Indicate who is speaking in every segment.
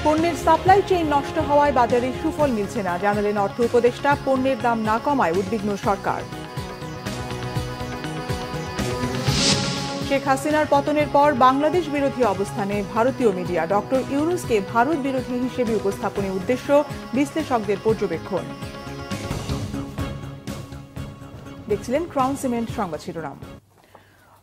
Speaker 1: পণ্যের supply chain নষ্ট হওয়ায় বাজারে সুফল মিলছে না, জানালেন অর্থ উপদেষ্টা। পণ্যের দাম না কমায় উদ্বিগ্ন সরকার। শেখ হাসিনার পতনের পর বাংলাদেশ বিরোধী অবস্থানে ভারতীয় মিডিয়া। ডক্টর ইউনূসকে ভারত বিরোধী হিসেবে উপস্থাপনের উদ্দেশ্য বিশ্লেষকদের পর্যবেক্ষণ। দেখছিলেন ক্রাউন সিমেন্ট সংবাদ শিরোনাম।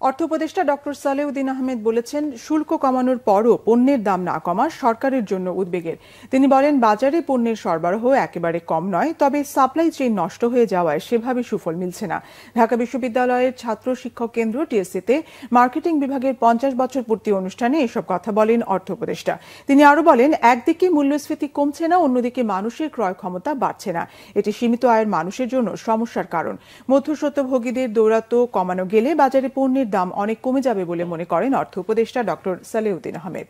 Speaker 1: অর্থ উপদেষ্টা ডক্টর সালেউদ্দিন আহমেদ বলেছেন, শুল্ক কমানোর পরও পণ্যের দাম না কমা সরকারের জন্য উদ্বেগের। তিনি বলেন, বাজারে পণ্যের সরবরাহ একেবারে কম নয়, তবে সাপ্লাই চেইন নষ্ট হয়ে যাওয়ায় সেভাবে সুফল মিলছে না। ঢাকা বিশ্ববিদ্যালয়ের ছাত্র শিক্ষক কেন্দ্র টিএসসিতে মার্কেটিং বিভাগের 50 বছর পূর্তি অনুষ্ঠানে এসব কথা বলেন অর্থ উপদেষ্টা। তিনি আরও বলেন, একদিকে মূল্যস্ফীতি কমছে না, অন্যদিকে মানুষের ক্রয় ক্ষমতা বাড়ছে না। এটি সীমিত আয়ের মানুষের জন্য সমস্যার কারণ। মধ্যস্বত্বভোগীদের দৌরাত্ম্য কমানো গেলে বাজারে পণ্যের দাম অনেক কমে যাবে বলে মনে করেন অর্থ উপদেষ্টা ডক্টর সালেউদ্দিন আহমেদ।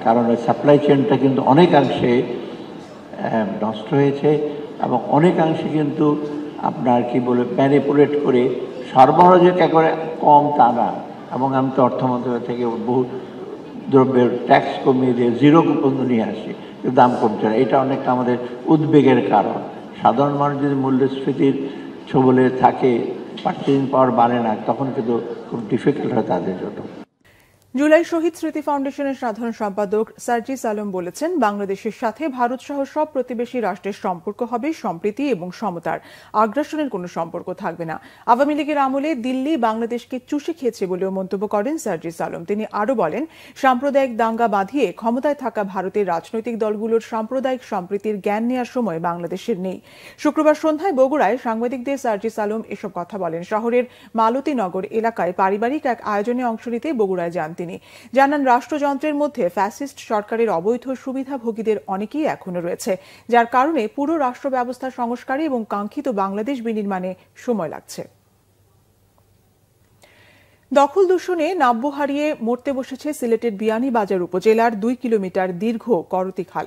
Speaker 2: কারণ সাপ্লাই চেইনটা কিন্তু অনেকাংশে নষ্ট হয়েছে এবং অনেকাংশে কিন্তু আপনার কি বলে ম্যানিপুলেট করে সরবরাহ যে একেবারে কম তা না। এবং আমি তো অর্থ মন্ত্রণালয় থেকে বহু দ্রব্যের ট্যাক্স কমিয়ে দিয়ে জিরো পর্যন্ত নিয়ে আসি, কিন্তু দাম কমছে না। এটা অনেকটা আমাদের উদ্বেগের কারণ। সাধারণ মানুষ যদি মূল্যস্ফীতির ছবলে থাকে, পার্চেসিং পাওয়ার বাড়ে না, তখন কিন্তু খুব ডিফিকাল্ট হয় তাদের জন্য।
Speaker 1: জুলাই শহীদ স্মৃতি ফাউন্ডেশনের সাধারণ সম্পাদক সার্জিস আলম বলেছেন, বাংলাদেশের সাথে ভারত সহ সব প্রতিবেশী রাষ্ট্রের সম্পর্ক হবে সম্প্রীতি এবং সমতার, আগ্রাসনের কোনো সম্পর্ক থাকবে না। আওয়ামী লীগের আমলে দিল্লি বাংলাদেশকে চুষে খেয়েছে বলেও মন্তব্য করেন সার্জিস আলম। তিনি আরও বলেন, সাম্প্রদায়িক দাঙ্গা বাঁধিয়ে ক্ষমতায় থাকা ভারতের রাজনৈতিক দলগুলোর সাম্প্রদায়িক সম্প্রীতির জ্ঞান নেওয়ার সময় বাংলাদেশের নেই। শুক্রবার সন্ধ্যায় বগুড়ায় সাংবাদিকদের সার্জিস আলম এসব কথা বলেন। শহরের মালতীনগর এলাকায় পারিবারিক এক আয়োজনে অংশ নিতে বগুড়ায় যান তিনি। জানান, রাষ্ট্রযন্ত্রের মধ্যে ফ্যাসিস্ট সরকারের অবৈধ সুবিধাভোগীদের অনেকেই এখনো রয়েছে, যার কারণে পুরো রাষ্ট্র ব্যবস্থা সংস্কারে এবং কাঙ্ক্ষিত বাংলাদেশ বিনির্মাণে সময় লাগছে। দখল দূষণে নাব্য হারিয়ে মরতে বসেছে সিলেটের বিয়ানীবাজার উপজেলার 2 কিলোমিটার দীর্ঘ করতি খাল।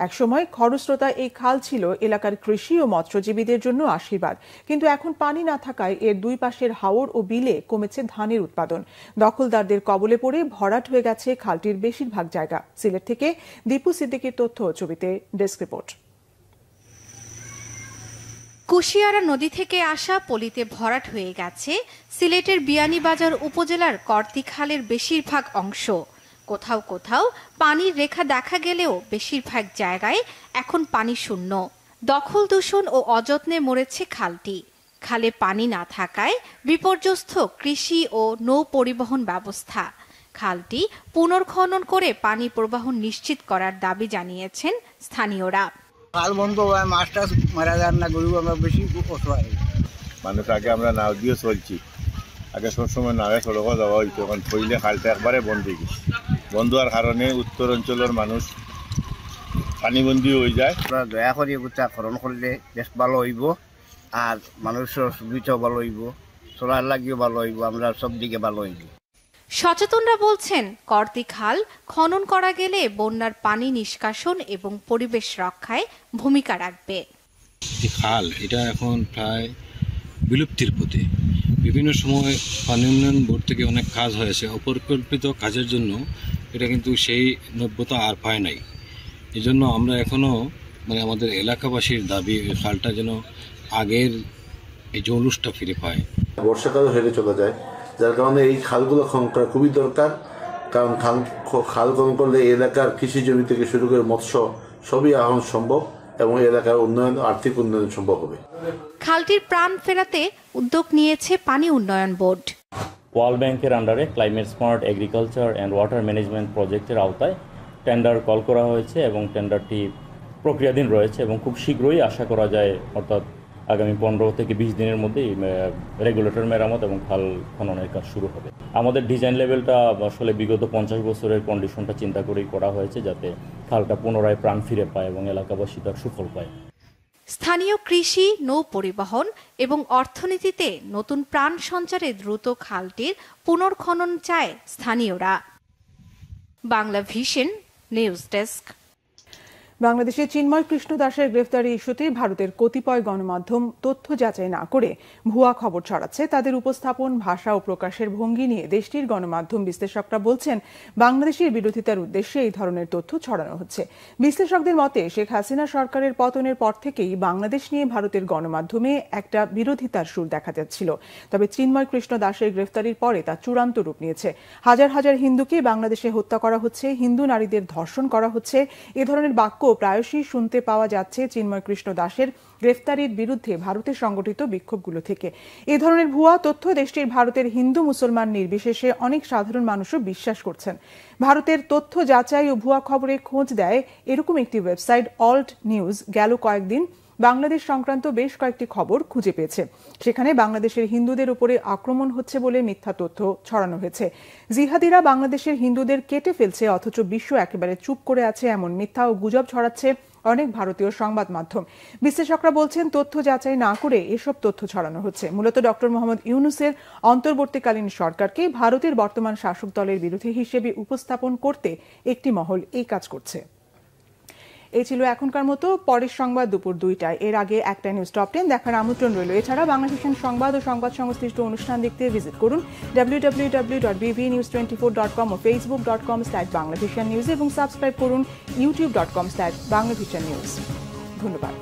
Speaker 1: একসময় খরস্রোতা এই খাল ছিল এলাকার কৃষি ও মৎস্যজীবীদের জন্য আশীর্বাদ, কিন্তু এখন পানি না থাকায় এর দুই পাশের হাওর ও বিলে কমেছে ধানের উৎপাদন। দখলদারদের কবলে পড়ে ভরাট হয়ে গেছে খালটির বেশিরভাগ জায়গা। সিলেট থেকে দীপু সিদ্দিকীর তথ্য, ছবিতে ডেস্ক রিপোর্ট।
Speaker 3: কুশিয়ারা নদী থেকে আসা পলিতে ভরাট হয়ে গেছে সিলেটের বিয়ানীবাজার উপজেলার করতি খালের বেশিরভাগ অংশ। কোথাও কোথাও পানির রেখা দেখা গেলেও বেশিরভাগ জায়গায় এখন পানি শূন্য। দখল দূষণ ও অযত্নে মরেছে খালটি। খালে পানি না থাকায় বিপর্যস্ত কৃষি ও নৌ পরিবহন ব্যবস্থা। খালটি পুনর্খনন করে পানি প্রবাহ নিশ্চিত করার দাবি জানিয়েছেন স্থানীয়রা।
Speaker 4: খাল বন্ধ হয়, মাছ টাছ মারা যান না, গরু আমরা বেশি অসহায়
Speaker 5: মানুষ। আগে আমরা নাও দিয়ে চলছি, আগে সবসময় নাওয়ে সড়কও যাওয়া হইতো, এখন থইলে খালটা একবারে বন্ধ হয়ে গেছে। বন্ধ হওয়ার কারণে উত্তর অঞ্চলের মানুষ পানিবন্দী হয়ে যায়।
Speaker 4: আমরা দয়া করি খনন করলে বেশ ভালো হইব, আর মানুষের সুবিধাও ভালো হইব, চলার লাগিও ভালো হইব, আমরা সব দিকে ভালো হইব।
Speaker 3: সচেতনরা বলছেন, করতি খাল খনন করা গেলে বন্যার পানি নিষ্কাশন এবং পরিবেশ রক্ষায় ভূমিকা রাখবে।
Speaker 6: খাল এটা এখন প্রায় বিলুপ্তির পথে। বিভিন্ন সময় পানি উন্নয়ন বোর্ড থেকে অনেক কাজ হয়েছে, অপরিকল্পিত কাজের জন্য এটা কিন্তু সেই নব্যতা আর পায় নাই। এই জন্য আমরা এখনও আমাদের এলাকাবাসীর দাবি, খালটা যেন আগের এই জৌলুসটা ফিরে পায়।
Speaker 7: বর্ষাকালও হেরে চলে যায়, যার কারণে এই খালগুলো খনন করা খুবই দরকার। কারণ খাল খনন করলে এলাকার কৃষি জমি থেকে শুরু করে মৎস্য সবই আহরণ সম্ভব এবং এলাকার উন্নয়ন, আর্থিক উন্নয়ন সম্ভব হবে।
Speaker 3: খালটির প্রাণ ফেরাতে উদ্যোগ নিয়েছে পানি উন্নয়ন বোর্ড।
Speaker 8: ওয়ার্ল্ড ব্যাংকের আন্ডারে climate smart agriculture and water management প্রজেক্টের আওতায় টেন্ডার কল করা হয়েছে এবং টেন্ডারটি প্রক্রিয়াধীন রয়েছে এবং খুব শীঘ্রই আশা করা যায়, অর্থাৎ আগামী 15 থেকে 20 দিনের মধ্যেই রেগুলেটর মেরামত এবং খাল খননের কাজ শুরু হবে। আমাদের ডিজাইন লেভেলটা আসলে বিগত 50 বছরের কন্ডিশনটা চিন্তা করেই করা হয়েছে, যাতে খালটা পুনরায় প্রাণ ফিরে পায় এবং এলাকাবাসী তার সুফল পায়।
Speaker 3: স্থানীয় কৃষি, নৌ পরিবহন এবং অর্থনীতিতে নতুন প্রাণ সঞ্চারে দ্রুত খালটির পুনর্খনন চায় স্থানীয়রা। Bangla vision news desk.
Speaker 1: বাংলাদেশে চিন্ময় কৃষ্ণ দাসের গ্রেফতারি ইস্যুতে ভারতের কতিপয় গণমাধ্যম তথ্য যাচাই না করে ভুয়া খবর ছড়াচ্ছে। তাদের উপস্থাপন, ভাষা ও প্রকাশের ভঙ্গি নিয়ে দেশটির গণমাধ্যম বিশ্লেষকরা বলছেন বাংলাদেশের বিরোধিতার উদ্দেশ্যে এই ধরনের তথ্য ছড়ানো হচ্ছে। বিশ্লেষকদের মতে শেখ হাসিনা সরকারের পতনের পর থেকেই বাংলাদেশ নিয়ে ভারতের গণমাধ্যমে একটা বিরোধিতার সুর দেখা যাচ্ছিল। তবে চিন্ময় কৃষ্ণ দাসের গ্রেফতারির পরে তা চূড়ান্ত রূপ নিয়েছে। হাজার হাজার হিন্দুকে বাংলাদেশে হত্যা করা হচ্ছে, হিন্দু নারীদের ধর্ষণ করা হচ্ছে, এ ধরনের বাক্য প্রায়শই শুনতে পাওয়া যাচ্ছে চিন্ময় কৃষ্ণ দাসের গ্রেফতারির বিরুদ্ধে ভারতের সংগঠিত বিক্ষোভগুলো থেকে। এ ধরনের ভুয়া তথ্য দেশটির ভারতের হিন্দু মুসলমান নির্বিশেষে অনেক সাধারণ মানুষও বিশ্বাস করছেন। ভারতের তথ্য যাচাই ও ভুয়া খবরে খোঁজ দেয় এরকম একটি ওয়েবসাইট অল্ট নিউজ গেল কয়েকদিন বাংলাদেশ সংক্রান্ত বেশ কয়েকটি খবর খুঁজে পেয়েছে। সেখানে বাংলাদেশের হিন্দুদের উপরে আক্রমণ হচ্ছে বলে মিথ্যা তথ্য ছড়ানো হয়েছে। জিহাদিরা বাংলাদেশের হিন্দুদের কেটে ফেলছে অথচ বিশ্ব একেবারে চুপ করে আছে, এমন মিথ্যা ও গুজব ছড়াচ্ছে অনেক ভারতীয় সংবাদ মাধ্যম। বিশ্লেষকরা বলছেন তথ্য যাচাই না করে এসব তথ্য ছড়ানো হচ্ছে। মূলত ডক্টর মোহাম্মদ ইউনূসের অন্তর্বর্তীকালীন সরকারকে ভারতের বর্তমান শাসক দলের বিরোধী হিসেবে উপস্থাপন করতে একটি মহল এই কাজ করছে। এই ছিল এখনকার মতো। পরের সংবাদ দুপুর 2টায়। এর আগে একটা নিউজ টপ 10 দেখার আমন্ত্রণ রইল। এছাড়া বাংলাদেশের সংবাদ ও সংবাদ সংশ্লিষ্ট অনুষ্ঠান দেখতে ভিজিট করুন www.bbnews24.com ও facebook.com/banglavishannews এবং সাবস্ক্রাইব করুন youtube.com/banglavishannews। ধন্যবাদ।